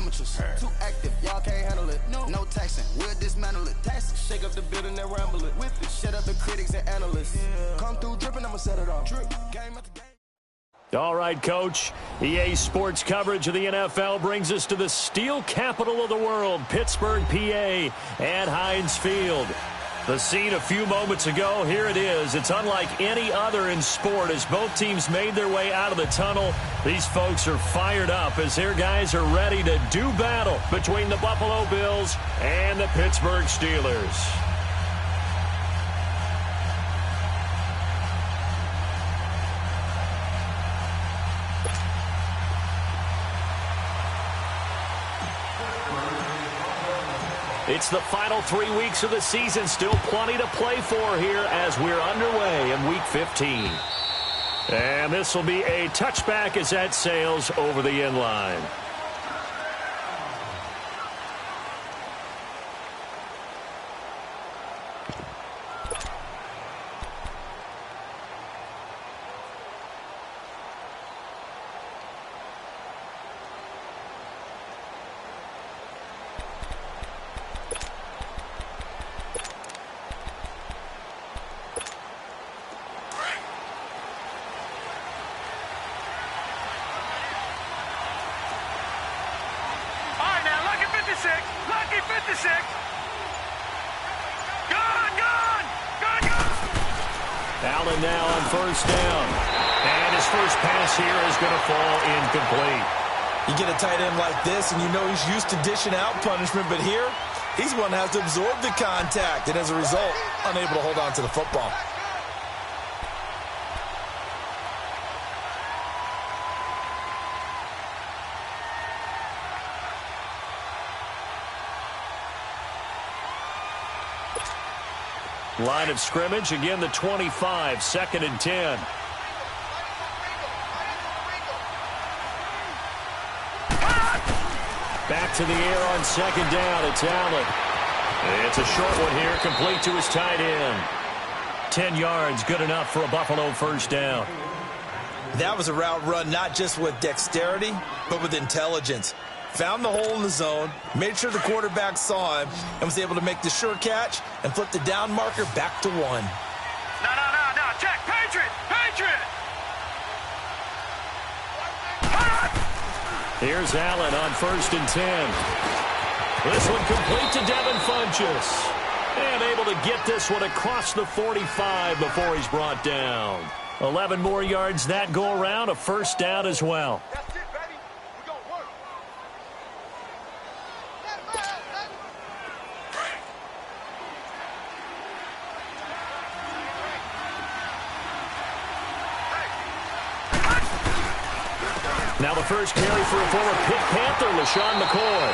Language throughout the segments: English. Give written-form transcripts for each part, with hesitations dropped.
amateurs. Too active, y'all can't handle it. No taxing, we'll dismantle it. Shake up the building and ramble it. Whip it, shut up the critics and analysts. Come through dripping, I'ma set it off. Game after game. All right, Coach. EA Sports coverage of the NFL brings us to the steel capital of the world, Pittsburgh, PA, at Heinz Field. The scene a few moments ago, here it is. It's unlike any other in sport as both teams made their way out of the tunnel. These folks are fired up as their guys are ready to do battle between the Buffalo Bills and the Pittsburgh Steelers. It's the final 3 weeks of the season. Still plenty to play for here as we're underway in Week 15. And this will be a touchback as that sails over the end line. Lucky 56. Gone. Allen now on first down. And his first pass here is going to fall incomplete. You get a tight end like this, and you know he's used to dishing out punishment, but here, he's one that has to absorb the contact, and as a result, unable to hold on to the football. Line of scrimmage, again the 25, 2nd and 10. Back to the air on 2nd down, it's Allen. It's a short one here, complete to his tight end. 10 yards, good enough for a Buffalo first down. That was a route run not just with dexterity, but with intelligence. Found the hole in the zone, made sure the quarterback saw him, and was able to make the sure catch and flip the down marker back to 1. No. Check. Patriot. Here's Allen on 1st and 10. This one complete to Devin Funchess. And able to get this one across the 45 before he's brought down. 11 more yards that go around, a first down as well. Now the first carry for a former Pitt Panther, LaShawn McCoy.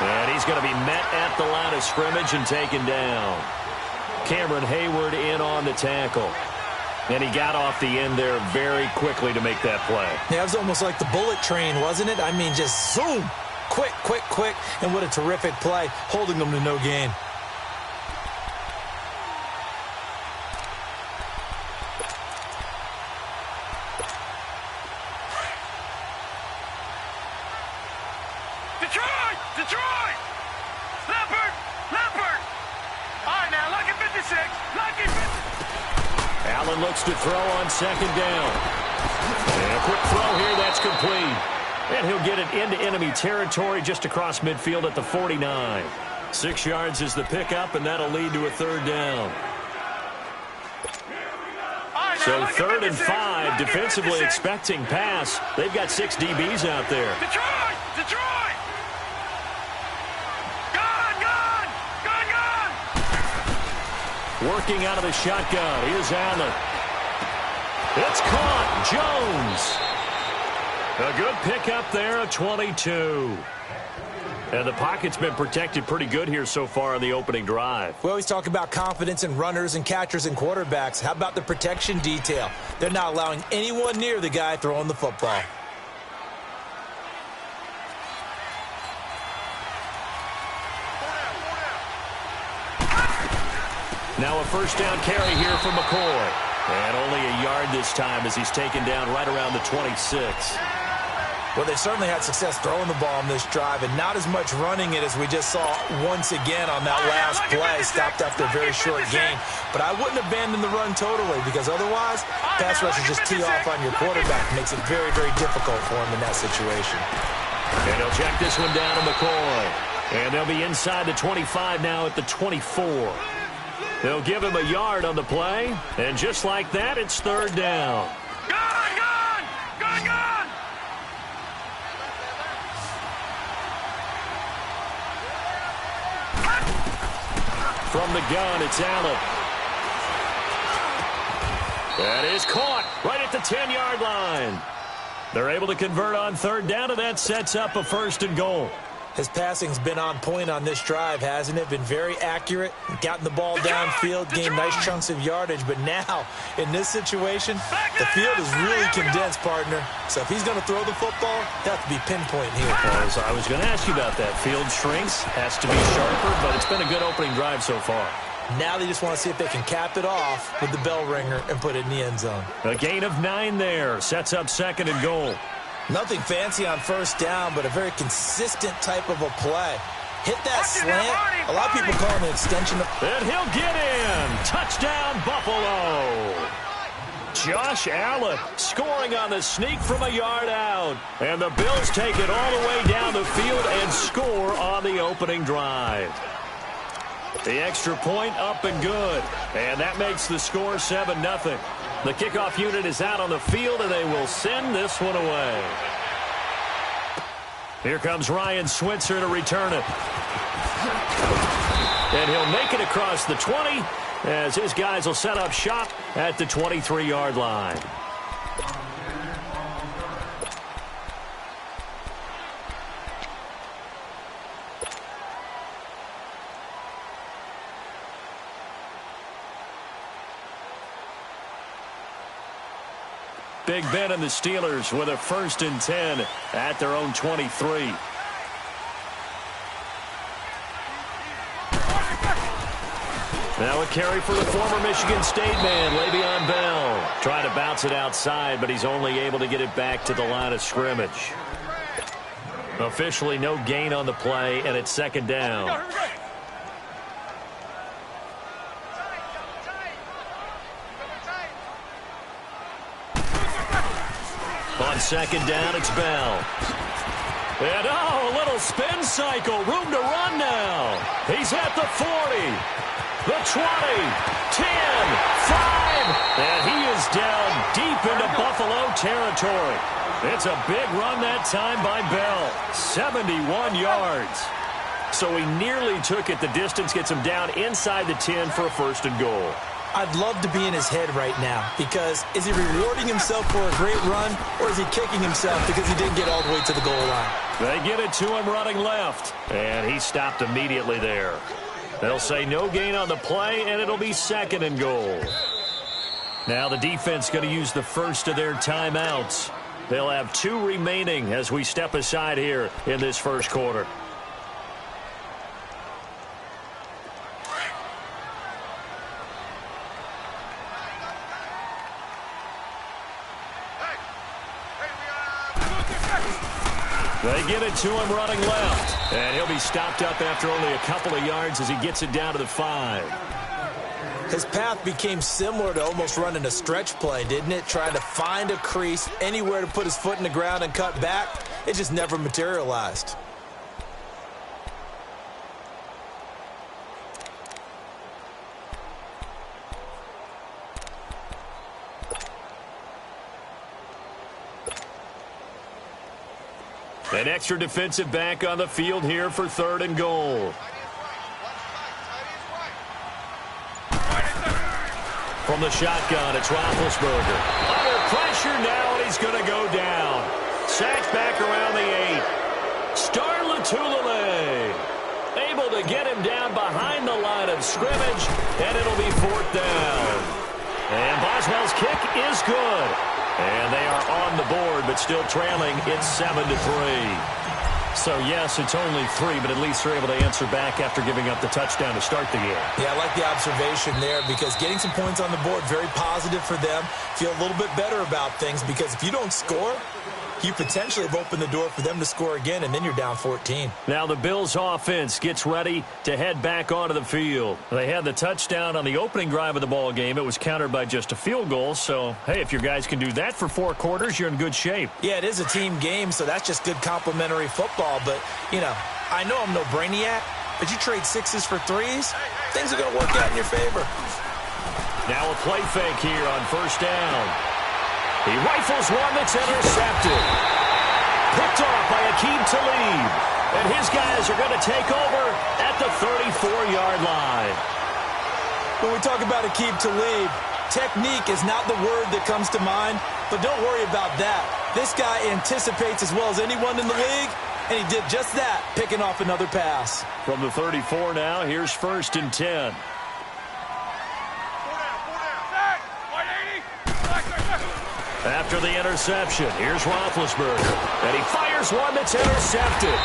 And he's going to be met at the line of scrimmage and taken down. Cameron Hayward in on the tackle. And he got off the end there very quickly to make that play. Yeah, it was almost like the bullet train, wasn't it? I mean, just zoom. Quick. And what a terrific play, holding them to no gain. Detroit! Leopard! All right, now, lucky 56. Allen looks to throw on 2nd down. And a quick throw here, that's complete. And he'll get it into enemy territory just across midfield at the 49. 6 yards is the pickup, and that'll lead to a 3rd down. So 3rd and 5, defensively expecting pass. They've got 6 DBs out there. Detroit! Working out of the shotgun. Here's Allen. It's caught. Jones. A good pickup there, a 22. And the pocket's been protected pretty good here so far on the opening drive. We always talk about confidence in runners and catchers and quarterbacks. How about the protection detail? They're not allowing anyone near the guy throwing the football. Now a first down carry here for McCoy. And only a yard this time as he's taken down right around the 26. Well, they certainly had success throwing the ball on this drive and not as much running it as we just saw once again on that last play. Stopped after a very short gain. But I wouldn't abandon the run totally because otherwise, pass rushers just tee off on your quarterback. Makes it very, very difficult for him in that situation. And he'll check this one down to McCoy. And they'll be inside the 25 now at the 24. They'll give him a yard on the play. And just like that, it's third down. From the gun, it's Allen. That is caught right at the 10-yard line. They're able to convert on third down, and that sets up a 1st and goal. His passing's been on point on this drive, hasn't it? Been very accurate, gotten the ball downfield, gained nice chunks of yardage. But now, in this situation, the field is really condensed, partner. So if he's going to throw the football, he'll have to be pinpoint here. As I was going to ask you about that. Field shrinks, has to be sharper, but it's been a good opening drive so far. Now they just want to see if they can cap it off with the bell ringer and put it in the end zone. A gain of 9 there. Sets up 2nd and goal. Nothing fancy on first down, but a very consistent type of a play. Hit that slant. A lot of people call it an extension of... And he'll get in. Touchdown, Buffalo. Josh Allen scoring on the sneak from a yard out. And the Bills take it all the way down the field and score on the opening drive. The extra point up and good. And that makes the score 7-0. The kickoff unit is out on the field, and they will send this one away. Here comes Ryan Switzer to return it. And he'll make it across the 20 as his guys will set up shop at the 23-yard line. Big Ben and the Steelers with a 1st and 10 at their own 23. Now a carry for the former Michigan State man, Le'Veon Bell. Trying to bounce it outside, but he's only able to get it back to the line of scrimmage. Officially no gain on the play, and it's 2nd down. On 2nd down, it's Bell. And a little spin cycle. Room to run now. He's at the 40, the 20, 10, 5. And he is down deep into Buffalo territory. It's a big run that time by Bell. 71 yards. So he nearly took it the distance, gets him down inside the 10 for a 1st and goal. I'd love to be in his head right now because is he rewarding himself for a great run or is he kicking himself because he didn't get all the way to the goal line? They get it to him running left, and he stopped immediately there. They'll say no gain on the play, and it'll be 2nd and goal. Now the defense going to use the first of their timeouts. They'll have 2 remaining as we step aside here in this first quarter. They get it to him running left. And he'll be stopped up after only a couple of yards as he gets it down to the 5. His path became similar to almost running a stretch play, didn't it? Trying to find a crease, anywhere to put his foot in the ground and cut back. It just never materialized. An extra defensive back on the field here for 3rd and goal. From the shotgun, it's Roethlisberger. Under pressure now, and he's going to go down. Sacked back around the 8. Star Latulippe able to get him down behind the line of scrimmage, and it'll be 4th down. And Boswell's kick is good. And they are on the board, but still trailing. It's 7-3. So, yes, it's only 3, but at least they're able to answer back after giving up the touchdown to start the game. Yeah, I like the observation there because getting some points on the board, very positive for them. Feel a little bit better about things because if you don't score, you potentially have opened the door for them to score again, and then you're down 14. Now the Bills offense gets ready to head back onto the field. They had the touchdown on the opening drive of the ball game. It was countered by just a field goal. So, hey, if your guys can do that for 4 quarters, you're in good shape. Yeah, it is a team game, so that's just good complimentary football. But, you know, I know I'm no brainiac, but you trade 6s for 3s, things are going to work out in your favor. Now a play fake here on first down. He rifles one that's intercepted. Picked off by Aqib Talib. And his guys are going to take over at the 34-yard line. When we talk about Aqib Talib, technique is not the word that comes to mind, but don't worry about that. This guy anticipates as well as anyone in the league, and he did just that, picking off another pass. From the 34 now, here's first and 10. After the interception, here's Roethlisberger. And he fires one that's intercepted.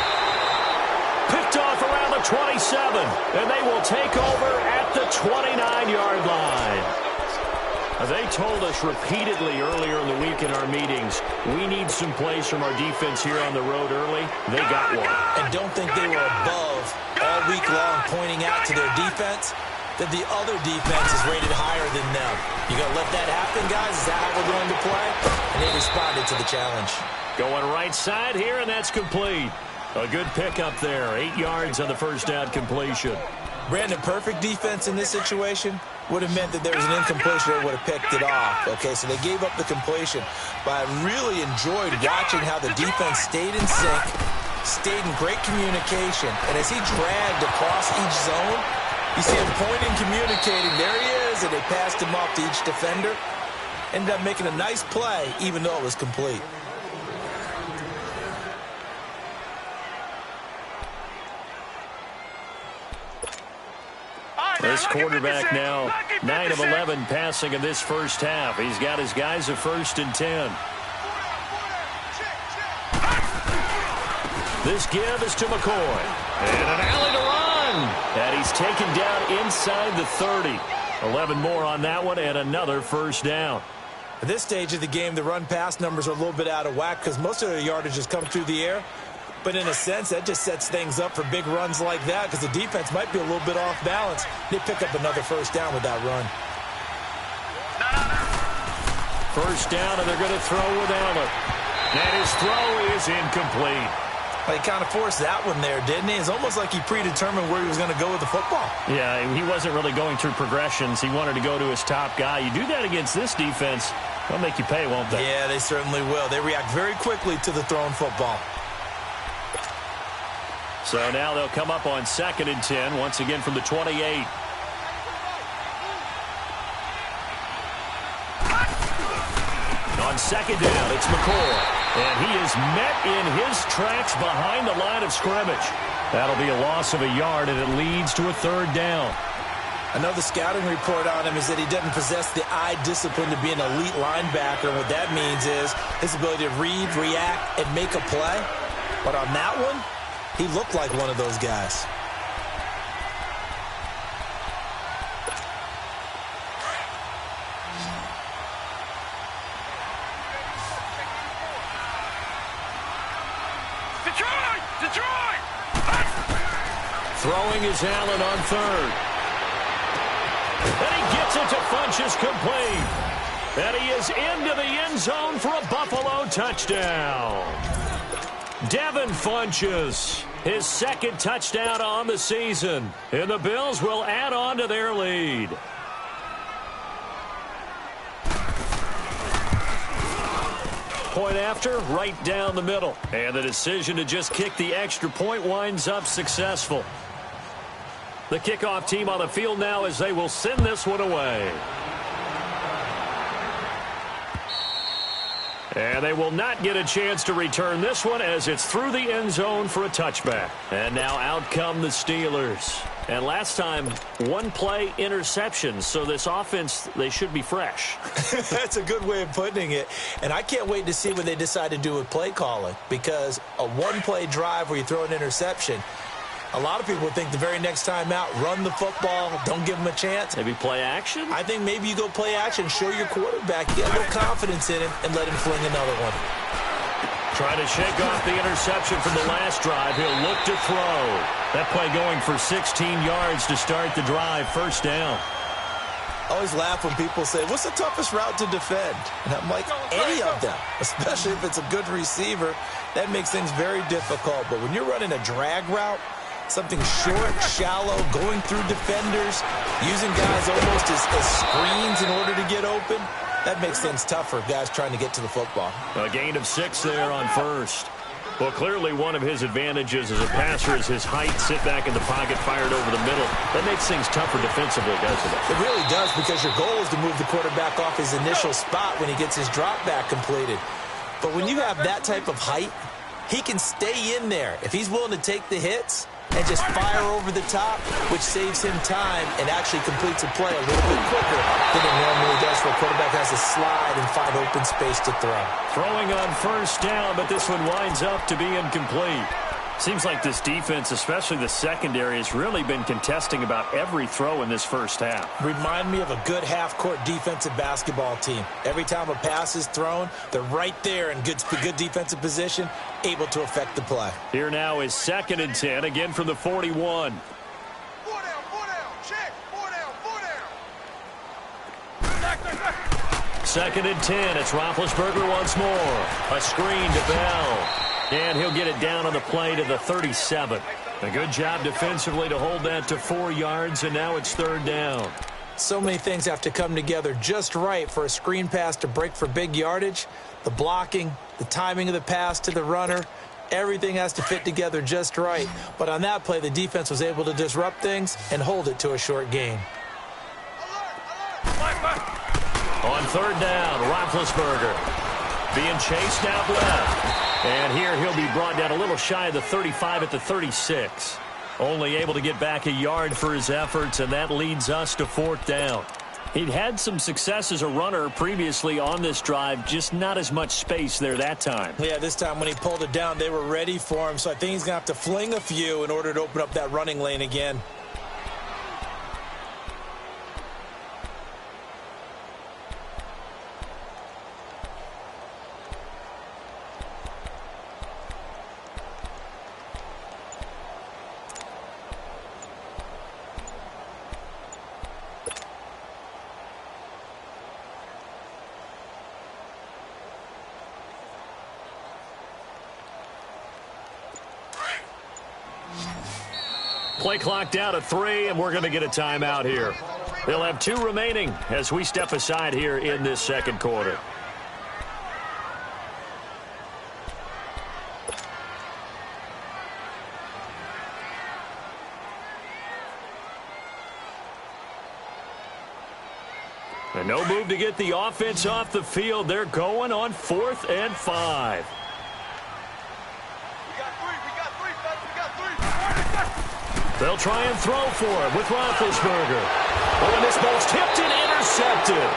Picked off around the 27. And they will take over at the 29-yard line. They told us repeatedly earlier in the week in our meetings, we need some plays from our defense here on the road early. They got one. And don't think they were above all week long pointing out to their defense that the other defense is rated higher than them. You going to let that happen, guys? Is that how we're going to play? And they responded to the challenge. Going right side here, and that's complete. A good pickup there. 8 yards on the first down completion. Brandon, perfect defense in this situation would have meant that there was an incompletion. They would have picked it off. Okay, so they gave up the completion. But I really enjoyed watching how the defense stayed in sync, stayed in great communication. And as he dragged across each zone, you see him pointing, communicating. There he is, and they passed him off to each defender. Ended up making a nice play, even though it was complete. This quarterback now 9 of 11 passing in this first half. He's got his guys at first and 10. This give is to McCoy. And an alley to run. And he's taken down inside the 30. 11 more on that one and another first down. At this stage of the game, the run-pass numbers are a little bit out of whack because most of their yardage has come through the air. But in a sense, that just sets things up for big runs like that because the defense might be a little bit off balance. They pick up another first down with that run. First down, and they're going to throw with Allen. And his throw is incomplete. Well, he kind of forced that one there, didn't he? It's almost like he predetermined where he was going to go with the football. Yeah, he wasn't really going through progressions. He wanted to go to his top guy. You do that against this defense, they'll make you pay, won't they? Yeah, they certainly will. They react very quickly to the thrown football. So now they'll come up on 2nd and 10, once again from the 28. On 2nd down, it's McCoy. And he is met in his tracks behind the line of scrimmage. That'll be a loss of a yard, and it leads to a 3rd down. Another scouting report on him is that he doesn't possess the eye discipline to be an elite linebacker. And what that means is his ability to read, react, and make a play. But on that one, he looked like one of those guys. Detroit! Throwing is Allen on 3rd. And he gets it to Funchess complete. And he is into the end zone for a Buffalo touchdown. Devin Funchess, his 2nd touchdown on the season. And the Bills will add on to their lead. Point after, right down the middle. And the decision to just kick the extra point winds up successful. The kickoff team on the field now as they will send this one away. And they will not get a chance to return this one as it's through the end zone for a touchback. And now out come the Steelers. And last time, 1 play interception. So this offense, they should be fresh. That's a good way of putting it. And I can't wait to see what they decide to do with play calling. Because a 1-play drive where you throw an interception, a lot of people think the very next time out, run the football, don't give them a chance. Maybe play action? I think maybe you go play action, show your quarterback, get a little confidence in him, and let him fling another one. Trying to shake off the interception from the last drive. He'll look to throw. That play going for 16 yards to start the drive. First down. I always laugh when people say, what's the toughest route to defend? And I'm like, any of them, especially if it's a good receiver. That makes things very difficult. But when you're running a drag route, something short, shallow, going through defenders, using guys almost as screens in order to get open, that makes things tougher, guys trying to get to the football. A gain of 6 there on first. Well, clearly one of his advantages as a passer is his height, sit back in the pocket, fired over the middle. That makes things tougher defensively, doesn't it? It really does, because your goal is to move the quarterback off his initial spot when he gets his drop back completed. But when you have that type of height, he can stay in there. If he's willing to take the hits and just fire over the top, which saves him time and actually completes a play a little bit quicker than it normally does, where a quarterback has to slide and find open space to throw. Throwing on first down, but this one winds up to be incomplete. Seems like this defense, especially the secondary, has really been contesting about every throw in this first half. Remind me of a good half-court defensive basketball team. Every time a pass is thrown, they're right there in good defensive position, able to affect the play. Here now is 2nd and 10, again from the 41. 4 down, check, 4 down. 2nd and 10, it's Roethlisberger once more. A screen to Bell. And he'll get it down on the play to the 37. A good job defensively to hold that to 4 yards, and now it's 3rd down. So many things have to come together just right for a screen pass to break for big yardage. The blocking, the timing of the pass to the runner, everything has to fit together just right. But on that play, the defense was able to disrupt things and hold it to a short gain. On 3rd down, Roethlisberger being chased out left. And here he'll be brought down a little shy of the 35 at the 36. Only able to get back a yard for his efforts, and that leads us to 4th down. He'd had some success as a runner previously on this drive, just not as much space there that time. Yeah, this time when he pulled it down, they were ready for him, so I think he's going to have to fling a few in order to open up that running lane again. Play clock down to 3, and we're going to get a timeout here. They'll have 2 remaining as we step aside here in this 2nd quarter. And no move to get the offense off the field. They're going on 4th and 5. They'll try and throw for him with Roethlisberger. Oh, and this ball's tipped and intercepted.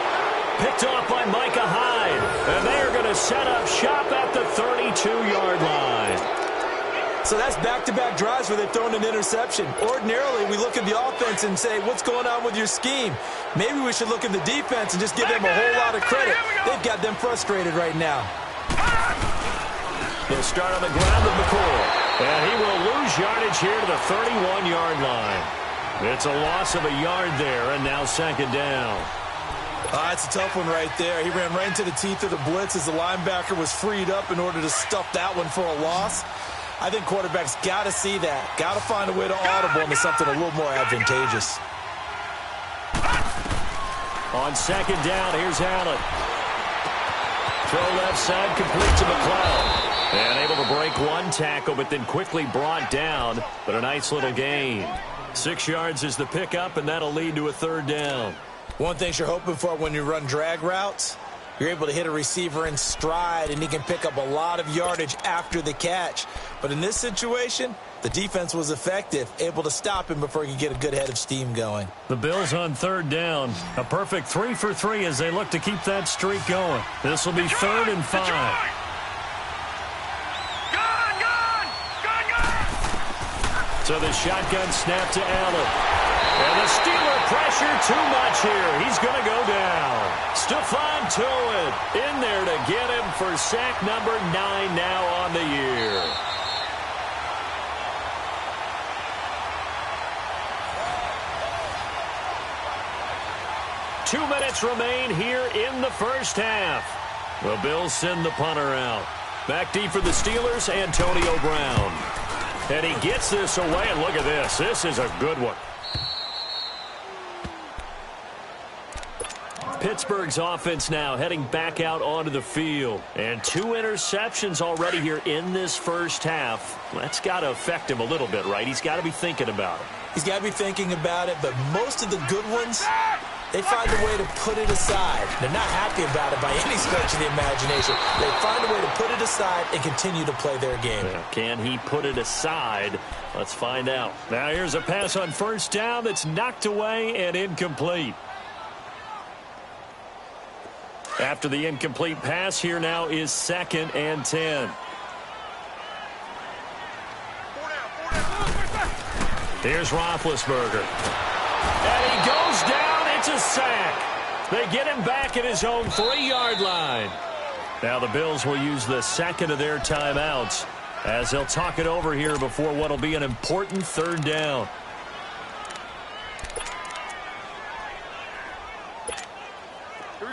Picked off by Micah Hyde. And they are going to set up shop at the 32-yard line. So that's back-to-back drives where they've thrown an interception. Ordinarily, we look at the offense and say, what's going on with your scheme? Maybe we should look at the defense and just give them a whole lot of credit. They've got them frustrated right now. They'll start on the ground with McCoy. And he will lose yardage here to the 31-yard line. It's a loss of a yard there, and now 2nd down. It's a tough one right there. He ran right into the teeth of the blitz as the linebacker was freed up in order to stuff that one for a loss. I think quarterbacks got to see that. Got to find a way to audible into something a little more advantageous. On 2nd down, here's Allen. Throw left side, complete to McLeod. And able to break one tackle, but then quickly brought down. But a nice little gain. 6 yards is the pickup, and that'll lead to a 3rd down. One thing you're hoping for when you run drag routes, you're able to hit a receiver in stride, and he can pick up a lot of yardage after the catch. But in this situation, the defense was effective, able to stop him before he could get a good head of steam going. The Bills on 3rd down. A perfect 3 for 3 as they look to keep that streak going. This will be 3rd and 5. So the shotgun snap to Allen. And the Steeler pressure too much here. He's going to go down. Stephon Tuitt in there to get him for sack number 9 now on the year. Two minutes remain here in the first half. The Bills send the punter out. Back deep for the Steelers, Antonio Brown. And he gets this away, and look at this. This is a good one. Pittsburgh's offense now heading back out onto the field. And 2 interceptions already here in this first half. That's got to affect him a little bit, right? He's got to be thinking about it. He's got to be thinking about it, but most of the good ones, they find a way to put it aside. They're not happy about it by any stretch of the imagination. They find a way to put it aside and continue to play their game. Yeah, can he put it aside? Let's find out. Now here's a pass on first down that's knocked away and incomplete. After the incomplete pass, here now is 2nd and 10. Here's Roethlisberger. And he goes down. It's a sack. They get him back at his own 3-yard line. Now the Bills will use the second of their timeouts as they'll talk it over here before what will be an important 3rd down.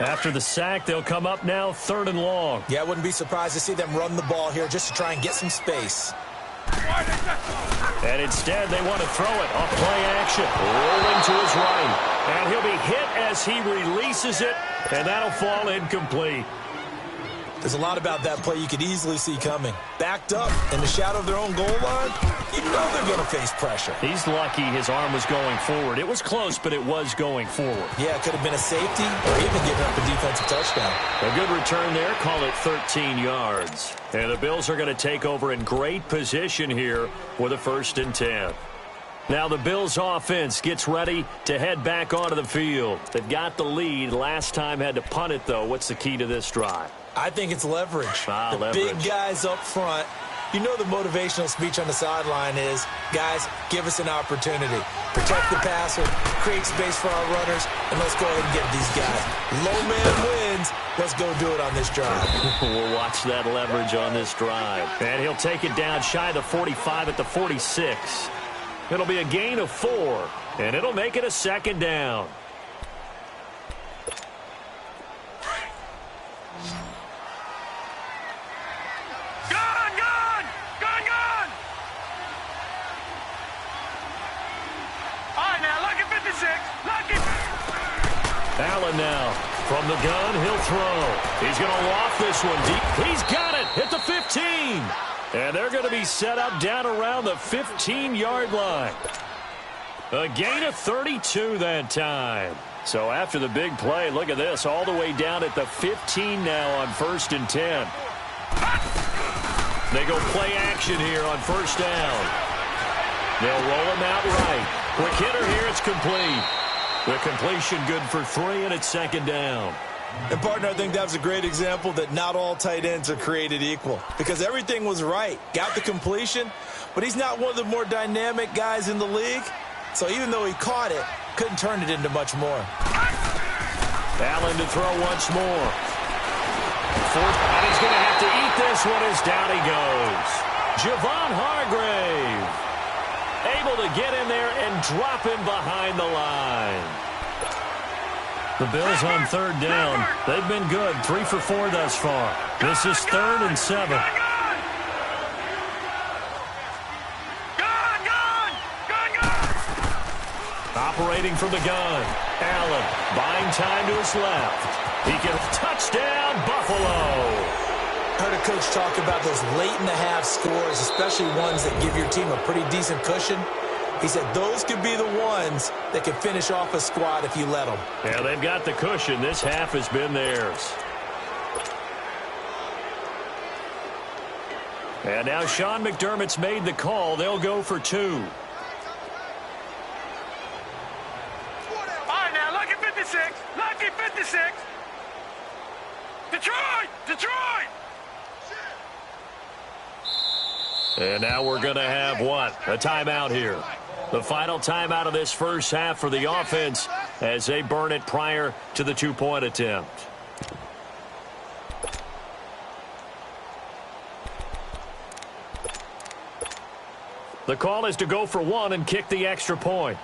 After the sack, they'll come up now 3rd and long. Yeah, I wouldn't be surprised to see them run the ball here just to try and get some space. And instead, they want to throw it off play action. Rolling to his right. And he'll be hit as he releases it, and that'll fall incomplete. There's a lot about that play you could easily see coming. Backed up in the shadow of their own goal line, you know they're going to face pressure. He's lucky his arm was going forward. It was close, but it was going forward. Yeah, it could have been a safety or even giving up a defensive touchdown. A good return there. Call it 13 yards. And the Bills are going to take over in great position here with a 1st and 10. Now the Bills offense gets ready to head back onto the field. They've got the lead. Last time had to punt it, though. What's the key to this drive? I think it's leverage. The big guys up front. You know the motivational speech on the sideline is, guys, give us an opportunity. Protect the passer, create space for our runners, and let's go ahead and get these guys. Low man wins. Let's go do it on this drive. We'll watch that leverage on this drive. And he'll take it down shy of the 45 at the 46. It'll be a gain of 4, and it'll make it a 2nd down. Allen now from the gun. He'll throw. He's going to loft this one deep. He's got it at the 15. And they're going to be set up down around the 15-yard line. A gain of 32 that time. So after the big play, look at this. All the way down at the 15 now on 1st and 10. They go play action here on 1st down. They'll roll him out right. Quick hitter here. It's complete. The completion good for 3, and it's 2nd down. And, partner, I think that was a great example that not all tight ends are created equal because everything was right. Got the completion, but he's not one of the more dynamic guys in the league. So even though he caught it, couldn't turn it into much more. Allen to throw once more. And he's going to have to eat this one as down he goes. Javon Hargrave able to get in there and drop him behind the line. The Bills on 3rd down. They've been good. 3 for 4 thus far. This is 3rd and 7. Operating from the gun. Allen buying time to his left. He can touchdown Buffalo. Heard a coach talk about those late-in-the-half scores, especially ones that give your team a pretty decent cushion. He said those could be the ones that can finish off a squad if you let them. Yeah, they've got the cushion. This half has been theirs. And now Sean McDermott's made the call. They'll go for 2. All right, now, lucky 56. Lucky 56. Detroit! Detroit! And now we're going to have what? A timeout here. The final timeout of this first half for the offense as they burn it prior to the two-point attempt. The call is to go for one and kick the extra point.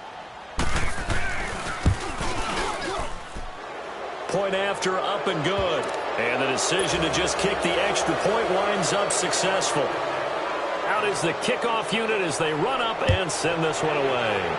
Point after, up and good. And the decision to just kick the extra point winds up successful. Out is the kickoff unit as they run up and send this one away.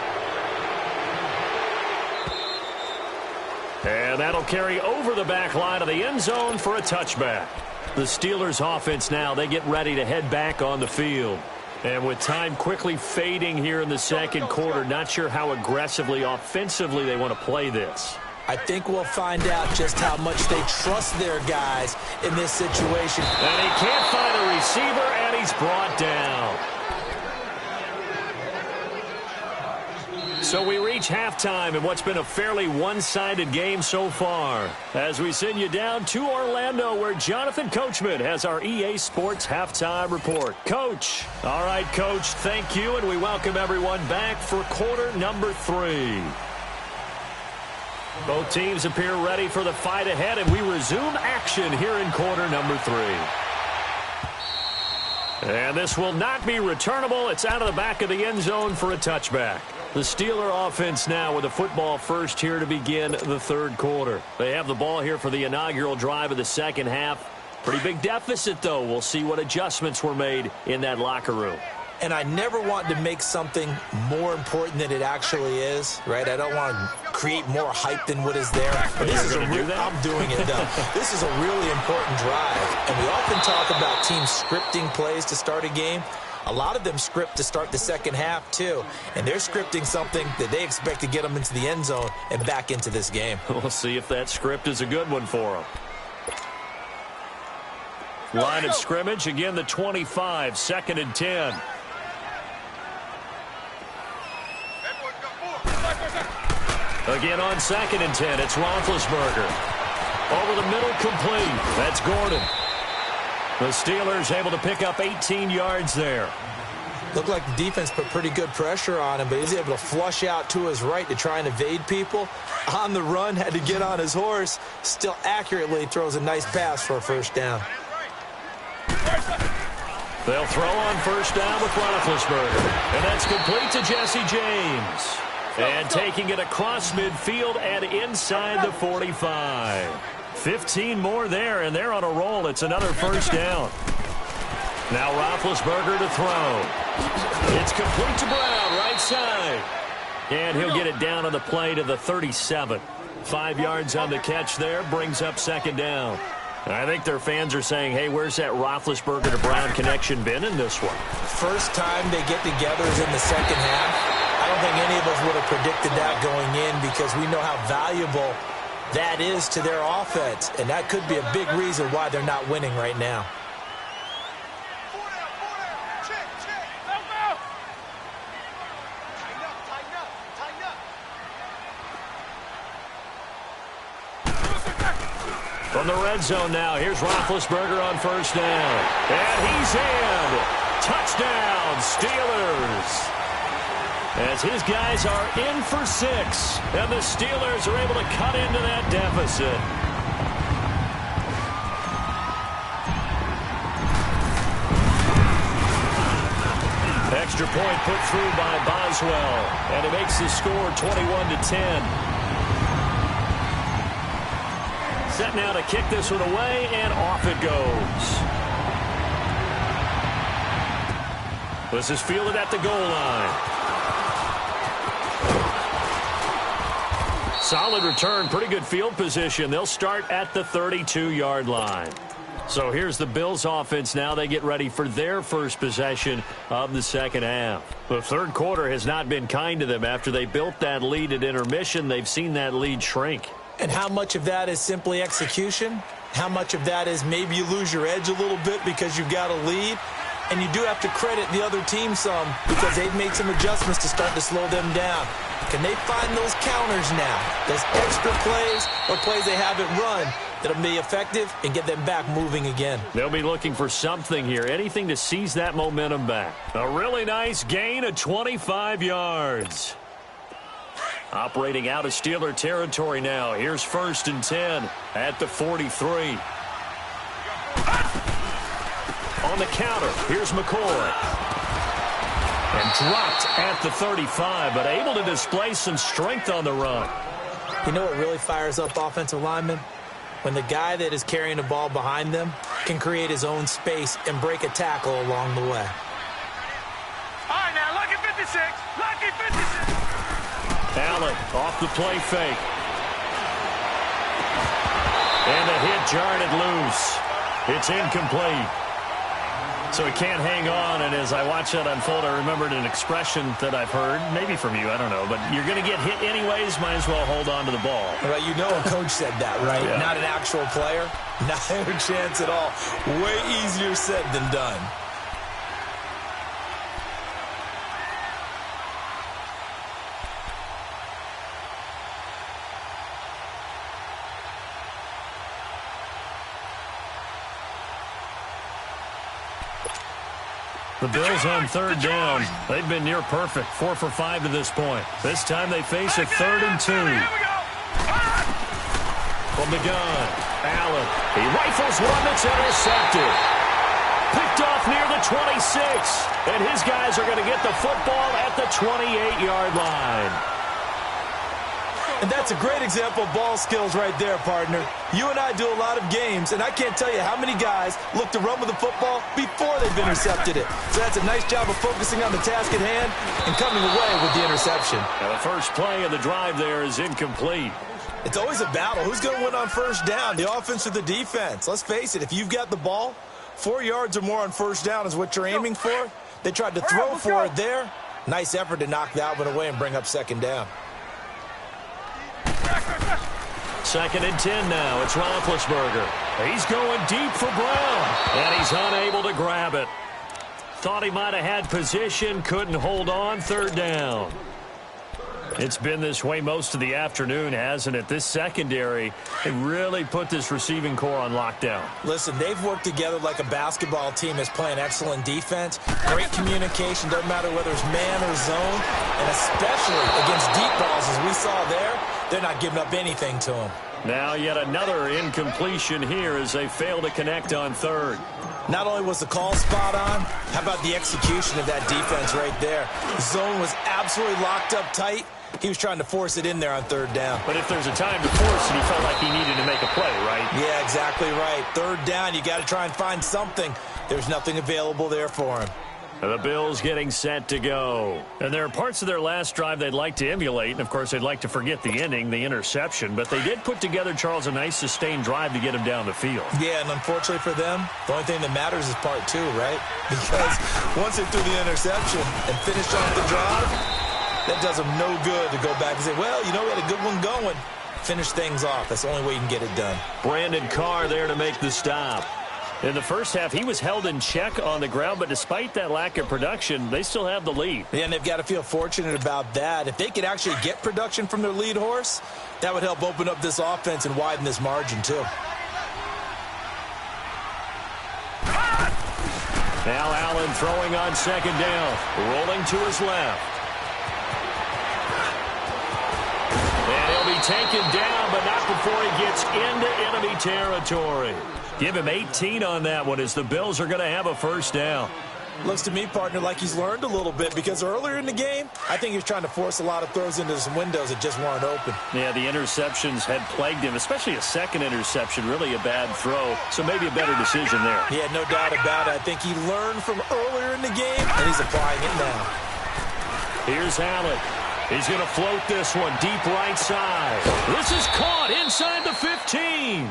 And that'll carry over the back line of the end zone for a touchback. The Steelers offense now, they get ready to head back on the field. And with time quickly fading here in the second quarter, not sure how aggressively, offensively they want to play this. I think we'll find out just how much they trust their guys in this situation. And he can't find a receiver, and he's brought down. So we reach halftime in what's been a fairly one-sided game so far. As we send you down to Orlando, where Jonathan Coachman has our EA Sports Halftime Report. Coach. All right, Coach, thank you, and we welcome everyone back for quarter number 3. Both teams appear ready for the fight ahead, and we resume action here in quarter number 3. And this will not be returnable. It's out of the back of the end zone for a touchback. The Steeler offense now with the football first here to begin the third quarter. They have the ball here for the inaugural drive of the second half. Pretty big deficit, though. We'll see what adjustments were made in that locker room. And I never want to make something more important than it actually is, right? I don't want to create more hype than what is there. But this is I'm doing it, though. This is a really important drive. And we often talk about teams scripting plays to start a game. A lot of them script to start the second half, too. And they're scripting something that they expect to get them into the end zone and back into this game. We'll see if that script is a good one for them. Line of scrimmage, again, the 25, 2nd and 10. Again on 2nd and 10, it's Roethlisberger. Over the middle, complete. That's Gordon. The Steelers able to pick up 18 yards there. Looked like the defense put pretty good pressure on him, but he's able to flush out to his right to try and evade people. On the run, had to get on his horse. Still accurately throws a nice pass for a first down. They'll throw on first down with Roethlisberger. And that's complete to Jesse James. And taking it across midfield and inside the 45. 15 more there, and they're on a roll. It's another first down. Now Roethlisberger to throw. It's complete to Brown, right side. And he'll get it down on the play to the 37. 5 yards on the catch there, brings up second down. I think their fans are saying, hey, where's that Roethlisberger to Brown connection been in this one? First time they get together is in the second half. I don't think any of us would have predicted that going in because we know how valuable that is to their offense. And that could be a big reason why they're not winning right now. From the red zone now, here's Roethlisberger on first down. And he's in. Touchdown, Steelers. As his guys are in for 6. And the Steelers are able to cut into that deficit. Extra point put through by Boswell. And it makes the score 21-10. Set now to kick this one away, and off it goes. This is fielded at the goal line. Solid return, pretty good field position. They'll start at the 32-yard line. So here's the Bills offense now. They get ready for their first possession of the second half. The third quarter has not been kind to them. After they built that lead at intermission, they've seen that lead shrink. And how much of that is simply execution? How much of that is maybe you lose your edge a little bit because you've got a lead? And you do have to credit the other team some because they've made some adjustments to start to slow them down. Can they find those counters now? Those extra plays or plays they haven't run that'll be effective and get them back moving again? They'll be looking for something here, anything to seize that momentum back. A really nice gain of 25 yards. Operating out of Steeler territory now. Here's 1st and 10 at the 43. On the counter, here's McCoy. And dropped at the 35, but able to display some strength on the run. You know what really fires up offensive linemen? When the guy that is carrying the ball behind them can create his own space and break a tackle along the way. All right, now, lucky 56. Lucky 56. Allen off the play fake. And the hit jarred it loose. It's incomplete. So he can't hang on, and as I watch that unfold, I remembered an expression that I've heard, maybe from you, I don't know, but you're going to get hit anyways, might as well hold on to the ball. Well, you know a coach said that, right? Yeah. Not an actual player. Not a chance at all. Way easier said than done. The Bills on 3rd down. They've been near perfect, 4 for 5 to this point. This time they face a 3rd and 2. From the gun, Allen. He rifles one that's intercepted. Picked off near the 26. And his guys are going to get the football at the 28-yard line. And that's a great example of ball skills right there, partner. You and I do a lot of games, and I can't tell you how many guys look to run with the football before they've intercepted it. So that's a nice job of focusing on the task at hand and coming away with the interception. Now the first play of the drive there is incomplete. It's always a battle. Who's going to win on 1st down, the offense or the defense? Let's face it, if you've got the ball, 4 yards or more on 1st down is what you're aiming for. They tried to throw for it there. Nice effort to knock that one away and bring up 2nd down. 2nd and 10 now. It's Roethlisberger. He's going deep for Brown, and he's unable to grab it. Thought he might have had position, couldn't hold on. 3rd down. It's been this way most of the afternoon, hasn't it? This secondary, they really put this receiving core on lockdown. Listen, they've worked together like a basketball team that's playing excellent defense. Great communication, doesn't matter whether it's man or zone. And especially against deep balls, as we saw there, they're not giving up anything to them. Now yet another incompletion here as they fail to connect on 3rd. Not only was the call spot on, how about the execution of that defense right there? The zone was absolutely locked up tight. He was trying to force it in there on 3rd down. But if there's a time to force it, he felt like he needed to make a play, right? Yeah, exactly right. 3rd down, you got to try and find something. There's nothing available there for him. The Bills getting set to go. And there are parts of their last drive they'd like to emulate. And, of course, they'd like to forget the ending, the interception. But they did put together, Charles, a nice sustained drive to get him down the field. Yeah, and unfortunately for them, the only thing that matters is part 2, right? Because once they threw the interception and finished off the drive, that does them no good to go back and say, well, you know, we had a good one going. Finish things off. That's the only way you can get it done. Brandon Carr there to make the stop. In the first half, he was held in check on the ground, but despite that lack of production, they still have the lead. Yeah, and they've got to feel fortunate about that. If they could actually get production from their lead horse, that would help open up this offense and widen this margin, too. Now Allen throwing on 2nd down, rolling to his left. And he'll be taken down, but not before he gets into enemy territory. Give him 18 on that one as the Bills are going to have a 1st down. Looks to me, partner, like he's learned a little bit because earlier in the game, I think he was trying to force a lot of throws into some windows that just weren't open. Yeah, the interceptions had plagued him, especially a 2nd interception, really a bad throw, so maybe a better decision there. Yeah, no doubt about it. I think he learned from earlier in the game, and he's applying it now. Here's Allen. He's going to float this one deep right side. This is caught inside the 15.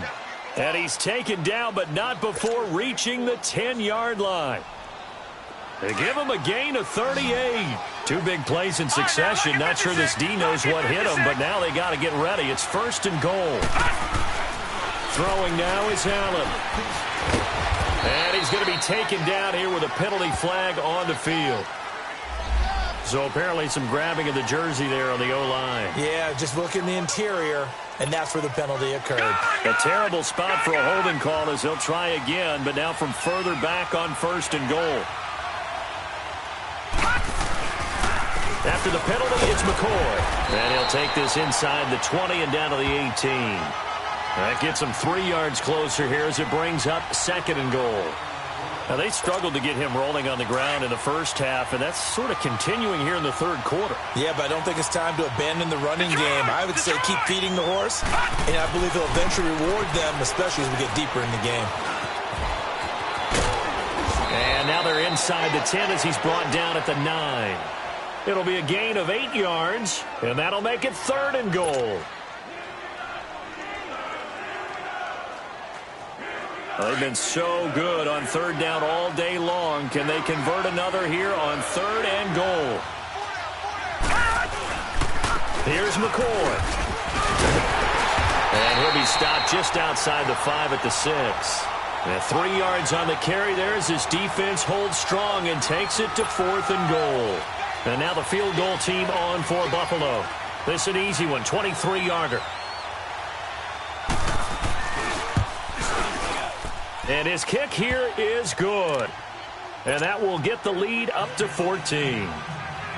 And he's taken down, but not before reaching the 10-yard line. They give him a gain of 38. 2 big plays in succession. Not sure this D knows what hit him, but now they got to get ready. It's 1st and goal. Throwing now is Allen. And he's going to be taken down here with a penalty flag on the field. So apparently some grabbing of the jersey there on the O-line. Yeah, just look in the interior, and that's where the penalty occurred. A terrible spot for a holding call as he'll try again, but now from further back on 1st and goal. After the penalty, it's McCoy. And he'll take this inside the 20 and down to the 18. That gets him 3 yards closer here as it brings up 2nd and goal. Now, they struggled to get him rolling on the ground in the first half, and that's sort of continuing here in the third quarter. Yeah, but I don't think it's time to abandon the running game. I would say keep feeding the horse, and I believe he'll eventually reward them, especially as we get deeper in the game. And now they're inside the 10 as he's brought down at the 9. It'll be a gain of 8 yards, and that'll make it 3rd and goal. They've been so good on 3rd down all day long. Can they convert another here on 3rd and goal? Here's McCoy. And he'll be stopped just outside the 5 at the 6. And 3 yards on the carry there as his defense holds strong and takes it to 4th and goal. And now the field goal team on for Buffalo. This is an easy one, 23-yarder. And his kick here is good. And that will get the lead up to 14.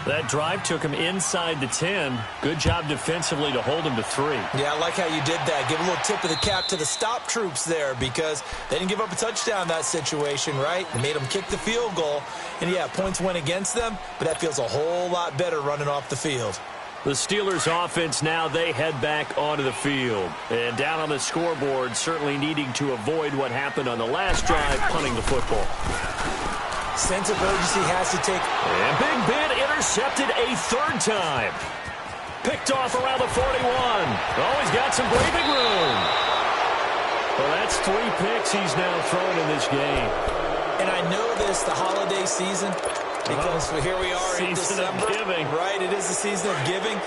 That drive took him inside the 10. Good job defensively to hold him to 3. Yeah, I like how you did that. Give a little tip of the cap to the stop troops there because they didn't give up a touchdown in that situation, right? They made them kick the field goal. And, yeah, points went against them, but that feels a whole lot better running off the field. The Steelers offense now, they head back onto the field. And down on the scoreboard, certainly needing to avoid what happened on the last drive, punting the football. Sense of urgency has to take. And Big Ben intercepted a 3rd time. Picked off around the 41. Oh, he's got some breathing room. Well, that's 3 picks he's now thrown in this game. And I know this, the holiday season, because here we are in December. Season of giving. Right, it is the season of giving.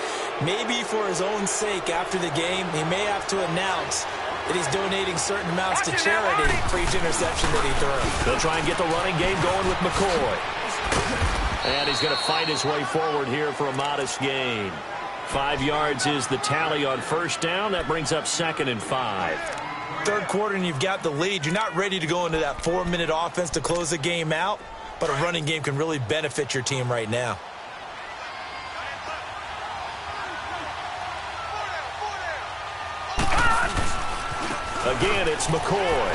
Maybe for his own sake after the game, he may have to announce that he's donating certain amounts to charity for each interception that he throws. They'll try and get the running game going with McCoy. And he's going to fight his way forward here for a modest gain. 5 yards is the tally on 1st down. That brings up 2nd and 5. 3rd quarter and you've got the lead. You're not ready to go into that 4-minute offense to close the game out, but a running game can really benefit your team right now. Again, it's McCoy.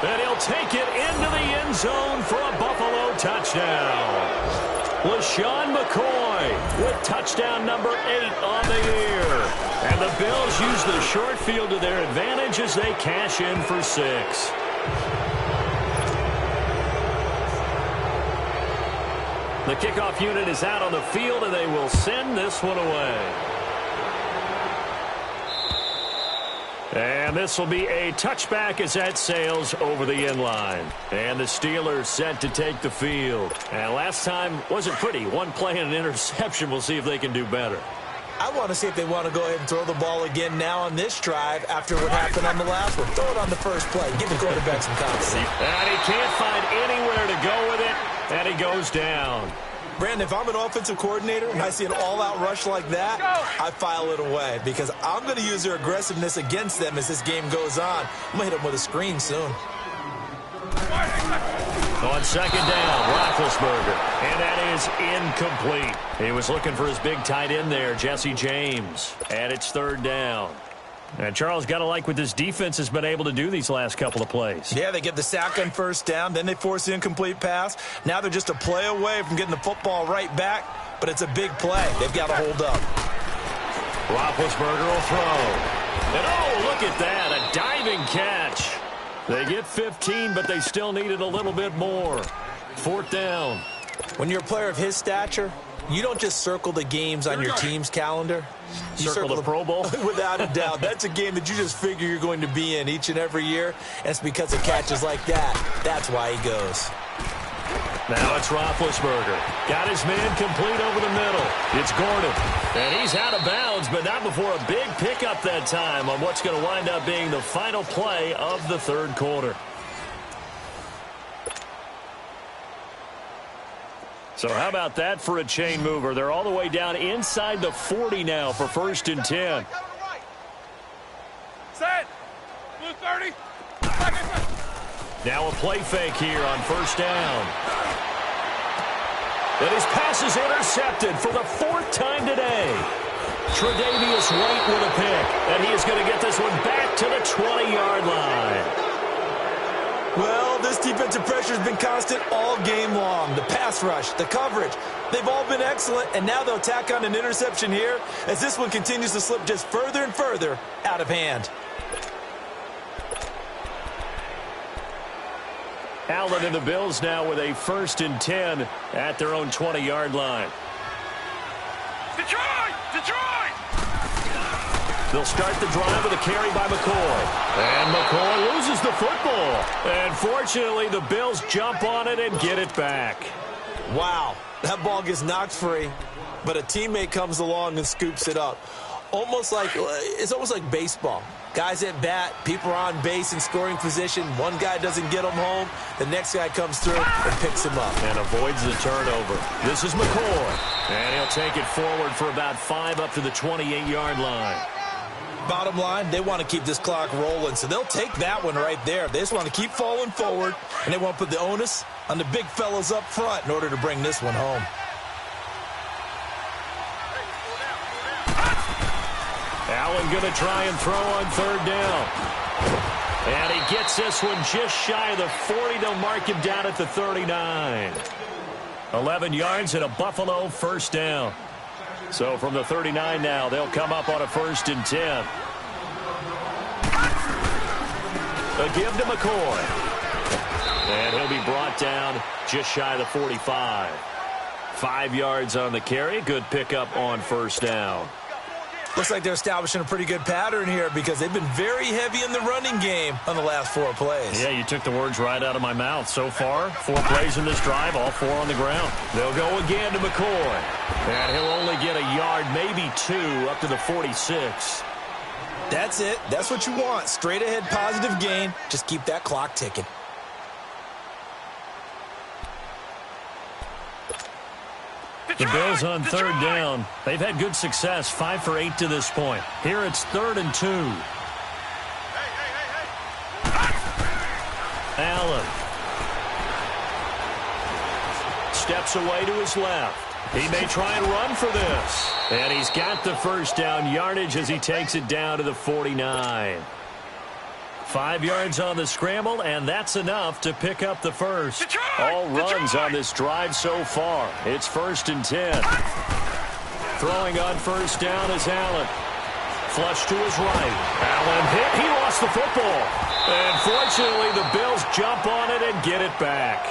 And he'll take it into the end zone for a Buffalo touchdown. LaShawn McCoy with touchdown number 8 on the year. And the Bills use the short field to their advantage as they cash in for 6. The kickoff unit is out on the field, and they will send this one away. And this will be a touchback as that sails over the end line. And the Steelers set to take the field. And last time wasn't pretty. One play and an interception. We'll see if they can do better. I want to see if they want to go ahead and throw the ball again now on this drive after what happened on the last one. Throw it on the first play. Give the quarterback some confidence. And he can't find anywhere to go with it. And he goes down. Brandon, if I'm an offensive coordinator and I see an all-out rush like that, I file it away because I'm going to use their aggressiveness against them as this game goes on. I'm going to hit them with a screen soon. On 2nd down, Roethlisberger, and that is incomplete. He was looking for his big tight end there, Jesse James, and it's 3rd down. And Charles, got to like what this defense has been able to do these last couple of plays. Yeah, they get the sack on 1st down, then they force the incomplete pass. Now they're just a play away from getting the football right back, but it's a big play. They've got to hold up. Roethlisberger will throw. And oh, look at that, a diving catch. They get 15, but they still needed a little bit more. 4th down. When you're a player of his stature, you don't just circle the games on your team's calendar. You circle the Pro Bowl? Without a doubt. That's a game that you just figure you're going to be in each and every year. And it's because of catches like that. That's why he goes. Now it's Roethlisberger. Got his man complete over the middle. It's Gordon. And he's out of bounds, but not before a big pickup that time on what's going to wind up being the final play of the 3rd quarter. So how about that for a chain mover? They're all the way down inside the 40 now for 1st and 10. Set. Blue 30. Now a play fake here on 1st down. And his pass is intercepted for the 4th time today. Tre'Davious White with a pick, and he is going to get this one back to the 20-yard line. Well, this defensive pressure has been constant all game long. The pass rush, the coverage, they've all been excellent, and now they'll tack on an interception here as this one continues to slip just further and further out of hand. Allen and the Bills now with a 1st and 10 at their own 20-yard line. Detroit! Detroit! They'll start the drive with a carry by McCoy. And McCoy loses the football. And fortunately, the Bills jump on it and get it back. Wow, that ball gets knocked free, but a teammate comes along and scoops it up. It's almost like baseball. Guys at bat, people are on base in scoring position. One guy doesn't get him home. The next guy comes through and picks him up. And avoids the turnover. This is McCoy. And he'll take it forward for about 5 up to the 28-yard line. Bottom line, they want to keep this clock rolling, so they'll take that one right there. They just want to keep falling forward, and they want to put the onus on the big fellas up front in order to bring this one home. Allen going to try and throw on 3rd down. And he gets this one just shy of the 40. They'll mark him down at the 39. 11 yards and a Buffalo 1st down. So from the 39 now, they'll come up on a 1st and 10. A give to McCoy. And he'll be brought down just shy of the 45. 5 yards on the carry. Good pickup on 1st down. Looks like they're establishing a pretty good pattern here because they've been very heavy in the running game on the last 4 plays. Yeah, you took the words right out of my mouth. So far, 4 plays in this drive, all 4 on the ground. They'll go again to McCoy. And he'll only get a yard, maybe 2, up to the 46. That's it. That's what you want. Straight ahead positive gain. Just keep that clock ticking. The Bills on 3rd down. They've had good success, 5 for 8 to this point. Here it's 3rd and 2. Allen steps away to his left. He may try and run for this. And he's got the 1st down yardage as he takes it down to the 49. 5 yards on the scramble, and that's enough to pick up the 1st. All runs on this drive so far. It's 1st and 10. Throwing on 1st down is Allen. Flush to his right. Allen hit. He lost the football. And fortunately, the Bills jump on it and get it back.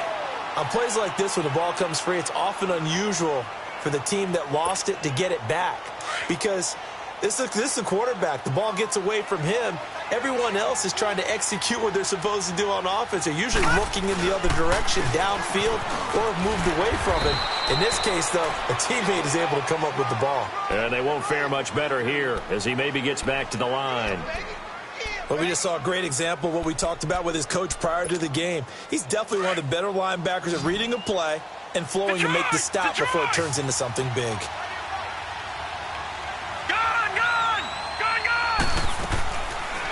On plays like this, when the ball comes free, it's often unusual for the team that lost it to get it back. Because this is the quarterback. The ball gets away from him. Everyone else is trying to execute what they're supposed to do on offense. They're usually looking in the other direction, downfield, or have moved away from it. In this case, though, a teammate is able to come up with the ball. And they won't fare much better here as he maybe gets back to the line. But we just saw a great example of what we talked about with his coach prior to the game. He's definitely one of the better linebackers at reading a play and flowing to make the stop before it turns into something big.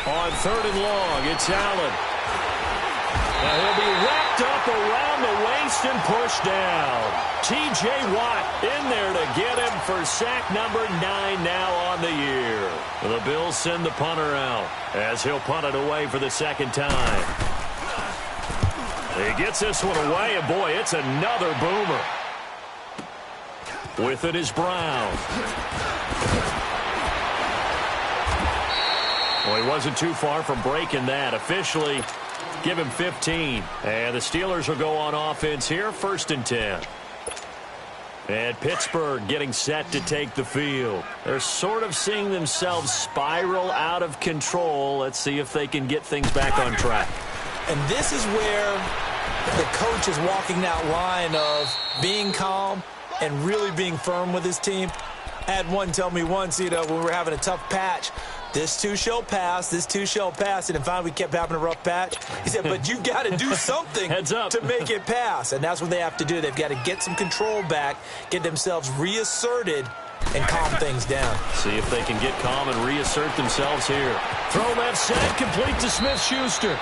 On 3rd and long, it's Allen. Now he'll be wrapped up around the waist and pushed down. T.J. Watt in there to get him for sack number 9 now on the year. The Bills send the punter out as he'll punt it away for the 2nd time. He gets this one away, and boy, it's another boomer. With it is Brown. Well, he wasn't too far from breaking that. Officially, give him 15. And the Steelers will go on offense here, 1st and 10. And Pittsburgh getting set to take the field. They're sort of seeing themselves spiral out of control. Let's see if they can get things back on track. And this is where the coach is walking that line of being calm and really being firm with his team. I had one tell me once, when we were having a tough patch, this too shall pass, this too shall pass. And finally, we kept having a rough patch. He said, but you got to do something to make it pass. And that's what they have to do. They've got to get some control back, get themselves reasserted, and calm things down. See if they can get calm and reassert themselves here. Throw left side, complete to Smith-Schuster.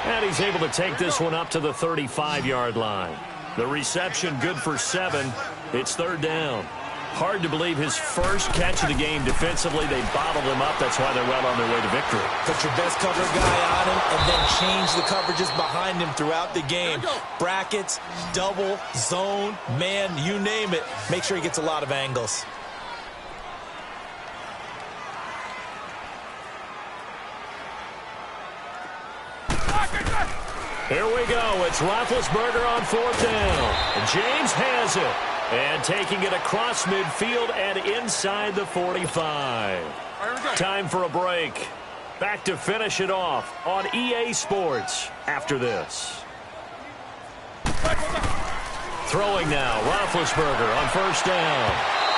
And he's able to take this one up to the 35-yard line. The reception good for 7. It's third down. Hard to believe his first catch of the game defensively. They bottled him up. That's why they're well on their way to victory. Put your best cover guy on him and then change the coverages behind him throughout the game. Brackets, double, zone, man, you name it. Make sure he gets a lot of angles. Here we go. It's Roethlisberger on fourth down. James has it. And taking it across midfield and inside the 45. Time for a break. Back to finish it off on EA Sports after this. Throwing now, Roethlisberger on first down.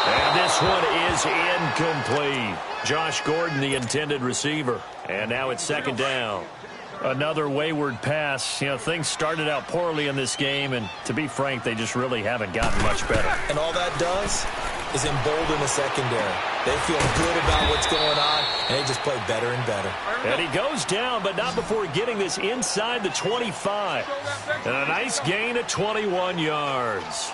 And this one is incomplete. Josh Gordon, the intended receiver. And now it's second down. Another wayward pass. You know, things started out poorly in this game, and to be frank, they just really haven't gotten much better. And all that does is embolden the secondary. They feel good about what's going on, and they just play better and better. And he goes down, but not before getting this inside the 25. And a nice gain at 21 yards.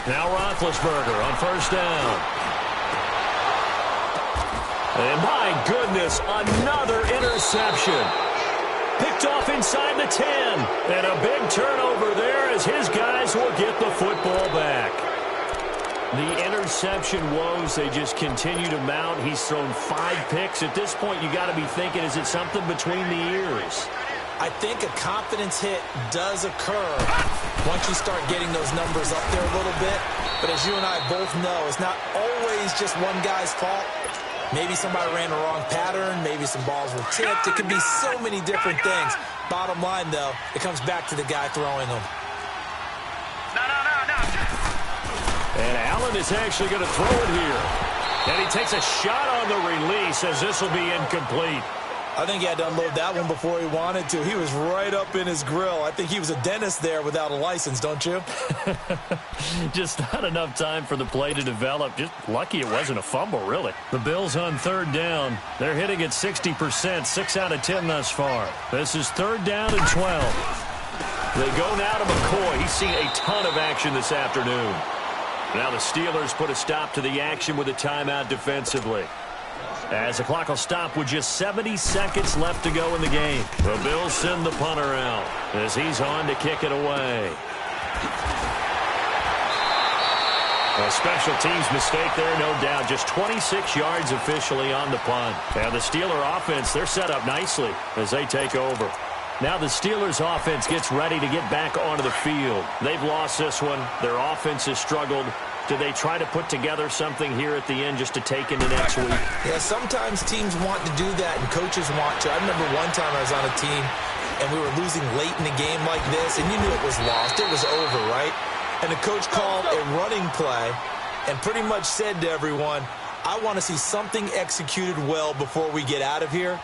Now Roethlisberger on first down. And my goodness, another interception. Picked off inside the 10. And a big turnover there as his guys will get the football back. The interception woes, they just continue to mount. He's thrown 5 picks. At this point, you got to be thinking, is it something between the ears? I think a confidence hit does occur once you start getting those numbers up there a little bit. But as you and I both know, it's not always just one guy's fault. Maybe somebody ran the wrong pattern. Maybe some balls were tipped. It could be so many different things. Bottom line, though, it comes back to the guy throwing them. No. And Allen is actually going to throw it here. And he takes a shot on the release as this will be incomplete. I think he had to unload that one before he wanted to. He was right up in his grill. I think he was a dentist there without a license, don't you? Just not enough time for the play to develop. Just lucky it wasn't a fumble, really. The Bills on third down. They're hitting at 60%, 6 out of 10 thus far. This is third down and 12. They go now to McCoy. He's seen a ton of action this afternoon. Now the Steelers put a stop to the action with a timeout defensively. As the clock will stop with just 70 seconds left to go in the game. The Bills send the punter out as he's on to kick it away. A special teams mistake there, no doubt. Just 26 yards officially on the punt. And the Steeler offense, they're set up nicely as they take over. Now the Steelers offense gets ready to get back onto the field. They've lost this one. Their offense has struggled. Do they try to put together something here at the end just to take into next week? Yeah, sometimes teams want to do that and coaches want to. I remember one time I was on a team and we were losing late in the game like this, and you knew it was lost. It was over, right? And the coach called a running play and pretty much said to everyone, I want to see something executed well before we get out of here.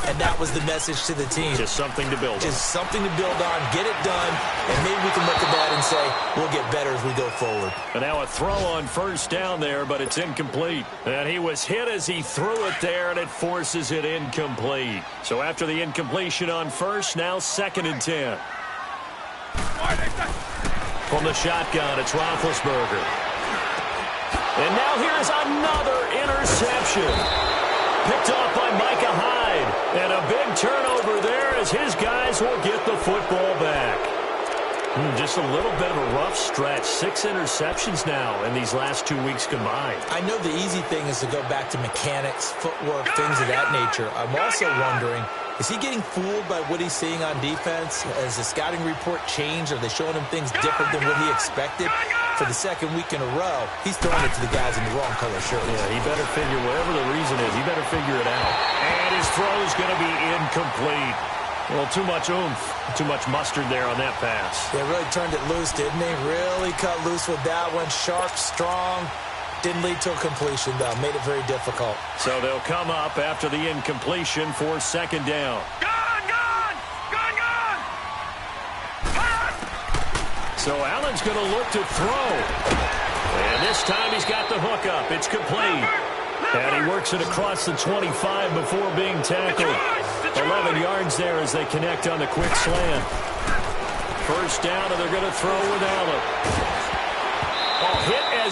And that was the message to the team. Just something to build on. Just something to build on, get it done, and maybe we can look at that and say, we'll get better as we go forward. And now a throw on first down there, but it's incomplete. And he was hit as he threw it there, and it forces it incomplete. So after the incompletion on first, now second and 10. From the shotgun, it's Roethlisberger. And now here's another interception. Picked off by Micah Hyde. And a big turnover there as his guys will get the football back. Just a little bit of a rough stretch. 6 interceptions now in these last 2 weeks combined. I know the easy thing is to go back to mechanics, footwork, things of that nature. I'm also wondering, is he getting fooled by what he's seeing on defense? Has the scouting report changed? Are they showing him things different than what he expected? For the second week in a row, he's throwing it to the guys in the wrong color shirts. Yeah, he better figure, whatever the reason is, he better figure it out. And his throw is going to be incomplete. Well, too much oomph, too much mustard there on that pass. They really turned it loose, didn't they? Really cut loose with that one. Sharp, strong. Didn't lead to a completion, though. Made it very difficult. So they'll come up after the incompletion for second down. Gone! So Allen's going to look to throw. And this time he's got the hook up. It's complete. And he works it across the 25 before being tackled. 11 yards there as they connect on the quick slant. First down, and they're going to throw with Allen.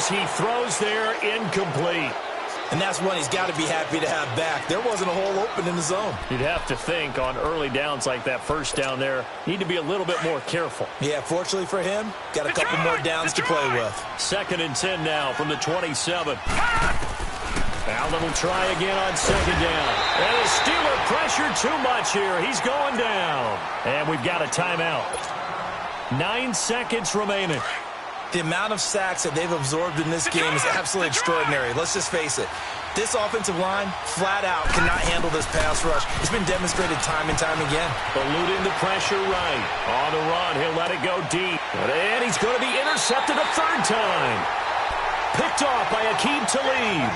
goes. He throws there, incomplete. And that's one he's got to be happy to have back. There wasn't a hole open in the zone. You'd have to think on early downs like that first down there, need to be a little bit more careful. Yeah, fortunately for him, got a couple more downs to play with. 2nd and 10 now from the 27. Allen will try again on 2nd down. And the Steeler pressure too much here. He's going down. And we've got a timeout. 9 seconds remaining. The amount of sacks that they've absorbed in this game is absolutely extraordinary. Let's just face it. This offensive line, flat out, cannot handle this pass rush. It's been demonstrated time and time again. Eluding the pressure right. On the run, he'll let it go deep. And he's going to be intercepted a 3rd time. Picked off by Aqib Talib.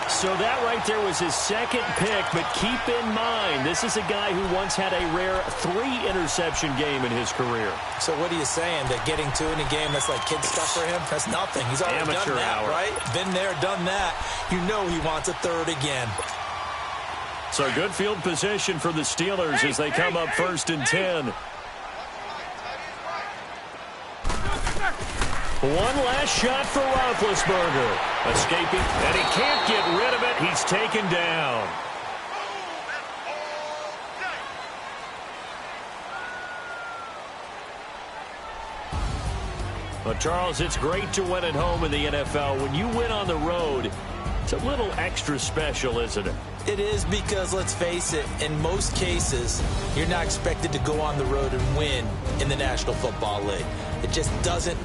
So that right there was his 2nd pick, but keep in mind, this is a guy who once had a rare 3-interception game in his career. So what are you saying, that getting 2 in a game, that's like kid stuff for him? That's nothing. He's already Amateur done that, hour. right? Been there, done that. You know he wants a 3rd again. So good field position for the Steelers as they come up 1st and 10. One last shot for Roethlisberger. Escaping, and he can't get rid of it. He's taken down. But, Charles, it's great to win at home in the NFL. When you win on the road, it's a little extra special, isn't it? It is, because, let's face it, in most cases, you're not expected to go on the road and win in the National Football League. It just doesn't...